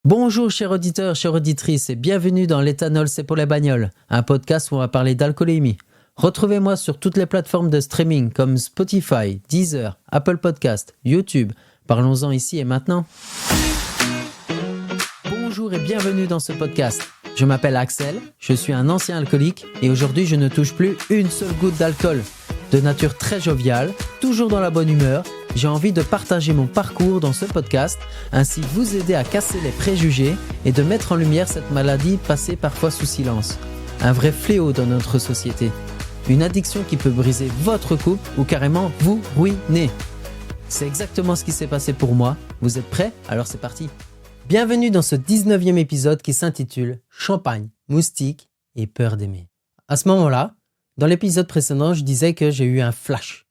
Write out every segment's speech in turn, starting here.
Bonjour chers auditeurs, chères auditrices et bienvenue dans l'Éthanol c'est pour les bagnoles, un podcast où on va parler d'alcoolémie. Retrouvez-moi sur toutes les plateformes de streaming comme Spotify, Deezer, Apple Podcast, YouTube. Parlons-en ici et maintenant. Bonjour et bienvenue dans ce podcast. Je m'appelle Axel, je suis un ancien alcoolique et aujourd'hui je ne touche plus une seule goutte d'alcool. De nature très joviale, toujours dans la bonne humeur, j'ai envie de partager mon parcours dans ce podcast, ainsi vous aider à casser les préjugés et de mettre en lumière cette maladie passée parfois sous silence. Un vrai fléau dans notre société. Une addiction qui peut briser votre couple ou carrément vous ruiner. C'est exactement ce qui s'est passé pour moi. Vous êtes prêts? Alors c'est parti. Bienvenue dans ce 19e épisode qui s'intitule Champagne, moustique et peur d'aimer. À ce moment-là, dans l'épisode précédent, je disais que j'ai eu un flash.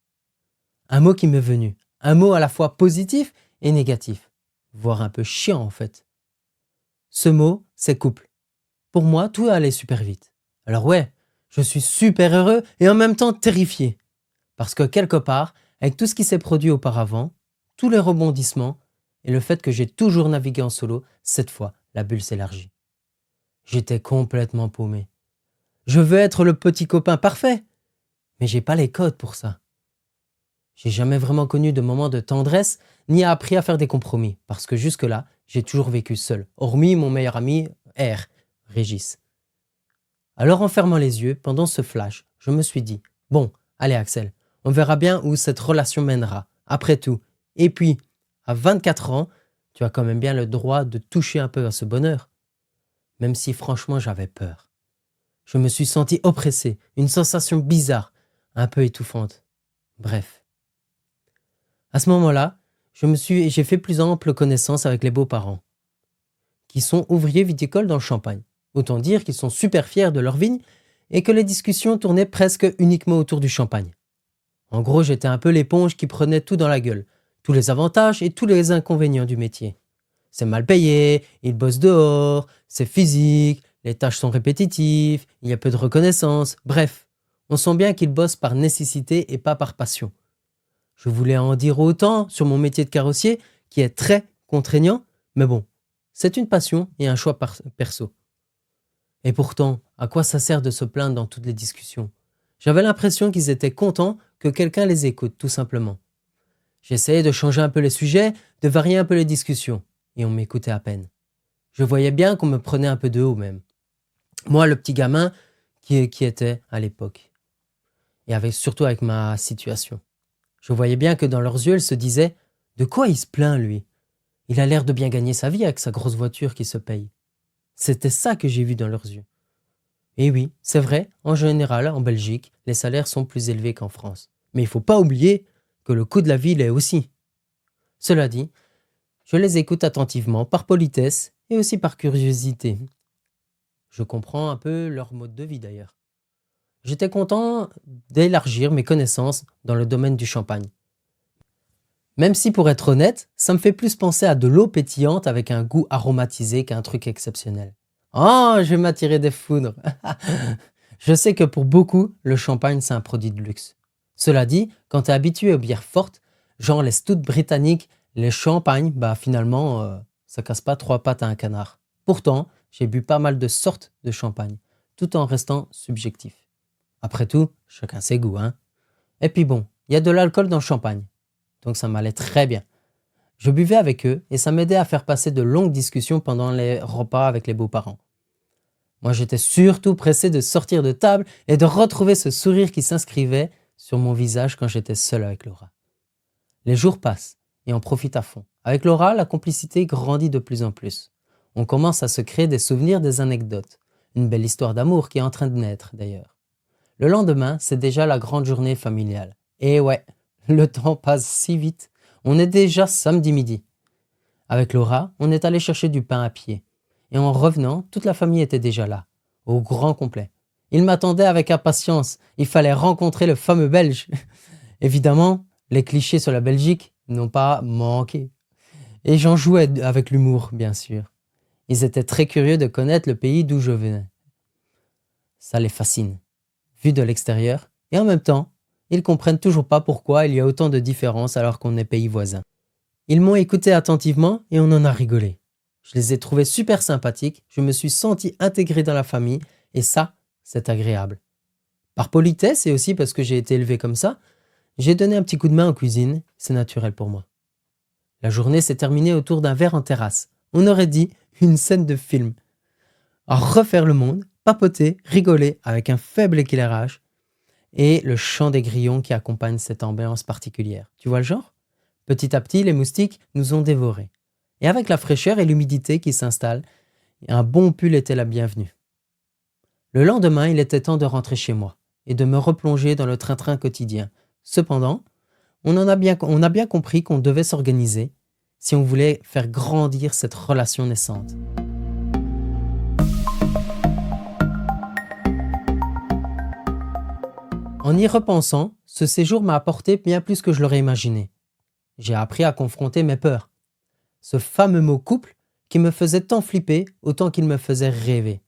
Un mot qui m'est venu. Un mot à la fois positif et négatif. Voire un peu chiant en fait. Ce mot, c'est couple. Pour moi, tout allait super vite. Alors ouais, je suis super heureux et en même temps terrifié. Parce que quelque part, avec tout ce qui s'est produit auparavant, tous les rebondissements et le fait que j'ai toujours navigué en solo, cette fois, la bulle s'élargit. J'étais complètement paumé. Je veux être le petit copain parfait, mais j'ai pas les codes pour ça. J'ai jamais vraiment connu de moments de tendresse, ni appris à faire des compromis, parce que jusque-là, j'ai toujours vécu seul, hormis mon meilleur ami, Régis. Alors en fermant les yeux, pendant ce flash, je me suis dit, bon, allez Axel, on verra bien où cette relation mènera, après tout. Et puis, à 24 ans, tu as quand même bien le droit de toucher un peu à ce bonheur. Même si franchement j'avais peur. Je me suis senti oppressé, une sensation bizarre, un peu étouffante. Bref. À ce moment-là, j'ai fait plus ample connaissance avec les beaux-parents, qui sont ouvriers viticoles dans le Champagne. Autant dire qu'ils sont super fiers de leur vigne et que les discussions tournaient presque uniquement autour du champagne. En gros, j'étais un peu l'éponge qui prenait tout dans la gueule, tous les avantages et tous les inconvénients du métier. C'est mal payé, ils bossent dehors, c'est physique, les tâches sont répétitives, il y a peu de reconnaissance, bref, on sent bien qu'ils bossent par nécessité et pas par passion. Je voulais en dire autant sur mon métier de carrossier, qui est très contraignant, mais bon, c'est une passion et un choix perso. Et pourtant, à quoi ça sert de se plaindre dans toutes les discussions? J'avais l'impression qu'ils étaient contents que quelqu'un les écoute, tout simplement. J'essayais de changer un peu les sujets, de varier un peu les discussions, et on m'écoutait à peine. Je voyais bien qu'on me prenait un peu de haut même. Moi, le petit gamin qui était à l'époque, et surtout avec ma situation. Je voyais bien que dans leurs yeux, ils se disaient « De quoi il se plaint, lui? Il a l'air de bien gagner sa vie avec sa grosse voiture qui se paye. » C'était ça que j'ai vu dans leurs yeux. Et oui, c'est vrai, en général, en Belgique, les salaires sont plus élevés qu'en France. Mais il ne faut pas oublier que le coût de la vie l'est aussi. Cela dit, je les écoute attentivement, par politesse et aussi par curiosité. Je comprends un peu leur mode de vie d'ailleurs. J'étais content d'élargir mes connaissances dans le domaine du champagne. Même si pour être honnête, ça me fait plus penser à de l'eau pétillante avec un goût aromatisé qu'un truc exceptionnel. Oh, je vais m'attirer des foudres. Je sais que pour beaucoup, le champagne c'est un produit de luxe. Cela dit, quand tu es habitué aux bières fortes, genre les stouts britanniques, les champagnes, finalement, ça casse pas trois pattes à un canard. Pourtant, j'ai bu pas mal de sortes de champagne, tout en restant subjectif. Après tout, chacun ses goûts, hein. Et puis bon, il y a de l'alcool dans le champagne, donc ça m'allait très bien. Je buvais avec eux et ça m'aidait à faire passer de longues discussions pendant les repas avec les beaux-parents. Moi, j'étais surtout pressé de sortir de table et de retrouver ce sourire qui s'inscrivait sur mon visage quand j'étais seul avec Laura. Les jours passent et on profite à fond. Avec Laura, la complicité grandit de plus en plus. On commence à se créer des souvenirs, des anecdotes. Une belle histoire d'amour qui est en train de naître d'ailleurs. Le lendemain, c'est déjà la grande journée familiale. Et ouais, le temps passe si vite. On est déjà samedi midi. Avec Laura, on est allé chercher du pain à pied. Et en revenant, toute la famille était déjà là, au grand complet. Ils m'attendaient avec impatience. Il fallait rencontrer le fameux Belge. Évidemment, les clichés sur la Belgique n'ont pas manqué. Et j'en jouais avec l'humour, bien sûr. Ils étaient très curieux de connaître le pays d'où je venais. Ça les fascine, vu de l'extérieur, et en même temps, ils comprennent toujours pas pourquoi il y a autant de différences alors qu'on est pays voisins. Ils m'ont écouté attentivement et on en a rigolé. Je les ai trouvés super sympathiques, je me suis senti intégré dans la famille et ça, c'est agréable. Par politesse et aussi parce que j'ai été élevé comme ça, j'ai donné un petit coup de main en cuisine, c'est naturel pour moi. La journée s'est terminée autour d'un verre en terrasse. On aurait dit une scène de film. À refaire le monde, papoter, rigoler avec un faible éclairage et le chant des grillons qui accompagne cette ambiance particulière. Tu vois le genre ? Petit à petit, les moustiques nous ont dévorés. Et avec la fraîcheur et l'humidité qui s'installent, un bon pull était la bienvenue. Le lendemain, il était temps de rentrer chez moi et de me replonger dans le train-train quotidien. Cependant, on a bien compris qu'on devait s'organiser si on voulait faire grandir cette relation naissante. En y repensant, ce séjour m'a apporté bien plus que je l'aurais imaginé. J'ai appris à confronter mes peurs. Ce fameux mot couple qui me faisait tant flipper autant qu'il me faisait rêver.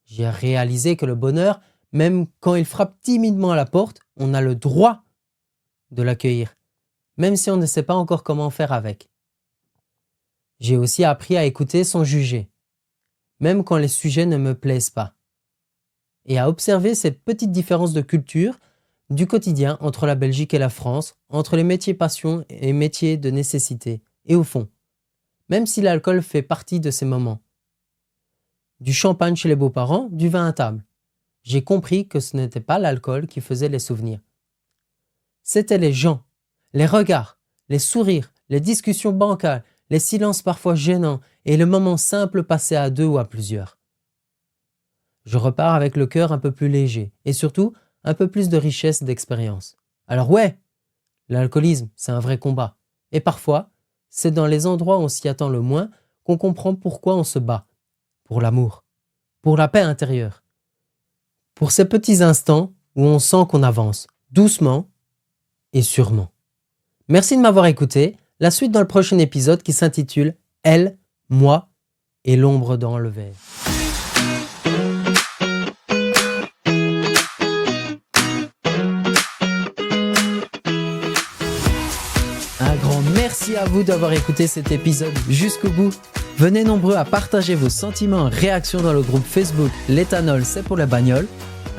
J'ai réalisé que le bonheur, même quand il frappe timidement à la porte, on a le droit de l'accueillir, même si on ne sait pas encore comment faire avec. J'ai aussi appris à écouter sans juger, même quand les sujets ne me plaisent pas, et à observer cette petite différence de culture du quotidien entre la Belgique et la France, entre les métiers passion et métiers de nécessité, et au fond, même si l'alcool fait partie de ces moments. Du champagne chez les beaux-parents, du vin à table. J'ai compris que ce n'était pas l'alcool qui faisait les souvenirs. C'était les gens, les regards, les sourires, les discussions bancales, les silences parfois gênants et le moment simple passé à deux ou à plusieurs. Je repars avec le cœur un peu plus léger et surtout un peu plus de richesse d'expérience. Alors ouais, l'alcoolisme, c'est un vrai combat. Et parfois, c'est dans les endroits où on s'y attend le moins qu'on comprend pourquoi on se bat. Pour l'amour, pour la paix intérieure. Pour ces petits instants où on sent qu'on avance, doucement et sûrement. Merci de m'avoir écouté. La suite dans le prochain épisode qui s'intitule « Elle, moi et l'ombre dans le verre ». Un grand merci à vous d'avoir écouté cet épisode jusqu'au bout. Venez nombreux à partager vos sentiments et réactions dans le groupe Facebook « L'éthanol, c'est pour la bagnole »,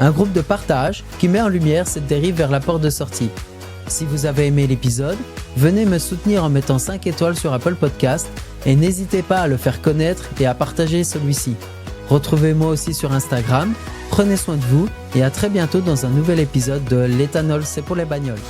un groupe de partage qui met en lumière cette dérive vers la porte de sortie. Si vous avez aimé l'épisode, venez me soutenir en mettant 5 étoiles sur Apple Podcast et n'hésitez pas à le faire connaître et à partager celui-ci. Retrouvez-moi aussi sur Instagram, prenez soin de vous et à très bientôt dans un nouvel épisode de L'éthanol, c'est pour les bagnoles.